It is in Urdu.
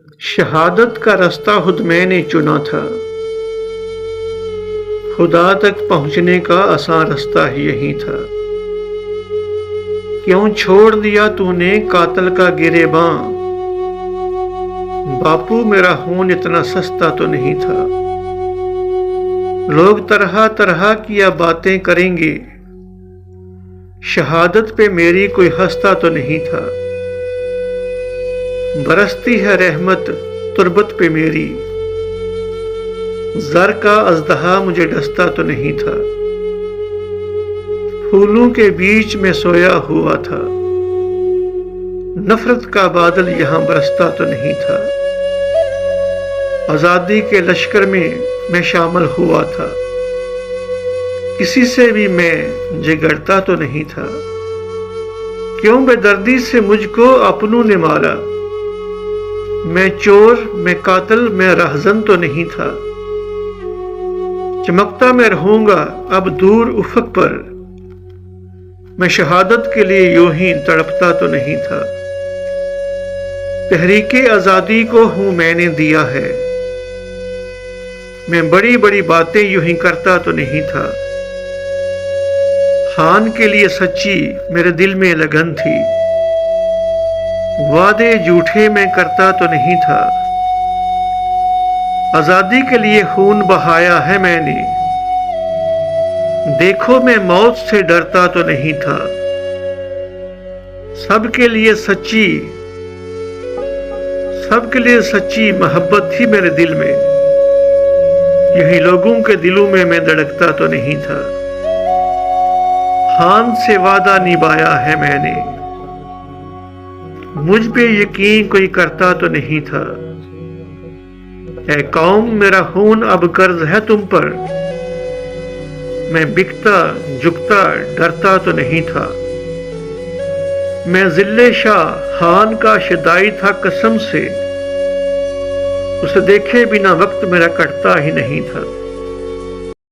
شہادت کا راستہ خود میں نے چنا تھا، خدا تک پہنچنے کا آسان راستہ ہی یہی تھا۔ کیوں چھوڑ دیا تو نے قاتل کا گریباں، باپو میرا خون اتنا سستا تو نہیں تھا۔ لوگ طرح طرح کی باتیں کریں گے، شہادت پہ میری کوئی ہنستا تو نہیں تھا۔ برستی ہے رحمت تربت پہ میری، زر کا اژدہا مجھے ڈستا تو نہیں تھا۔ پھولوں کے بیچ میں سویا ہوا تھا، نفرت کا بادل یہاں برستا تو نہیں تھا۔ آزادی کے لشکر میں شامل ہوا تھا، کسی سے بھی میں جگڑتا تو نہیں تھا۔ کیوں بے دردی سے مجھ کو اپنوں نے مارا، میں چور میں قاتل میں رہزن تو نہیں تھا۔ چمکتا میں رہوں گا اب دور افق پر، میں شہادت کے لیے یوں ہی تڑپتا تو نہیں تھا۔ تحریک آزادی کو ہوں میں نے دیا ہے، میں بڑی بڑی باتیں یوں ہی کرتا تو نہیں تھا۔ خان کے لیے سچی میرے دل میں لگن تھی، وعدے جھوٹے میں کرتا تو نہیں تھا۔ آزادی کے لیے خون بہایا ہے میں نے، دیکھو میں موت سے ڈرتا تو نہیں تھا۔ سب کے لیے سچی محبت تھی میرے دل میں، یہی لوگوں کے دلوں میں دھڑکتا تو نہیں تھا۔ خان سے وعدہ نبھایا ہے میں نے، مجھ پہ یقین کوئی کرتا تو نہیں تھا۔ اے قوم میرا خون اب قرض ہے تم پر، میں بکتا جھکتا ڈرتا تو نہیں تھا۔ میں ذل شاہ خان کا شدائی تھا قسم سے، اسے دیکھے بنا وقت میرا کٹتا ہی نہیں تھا۔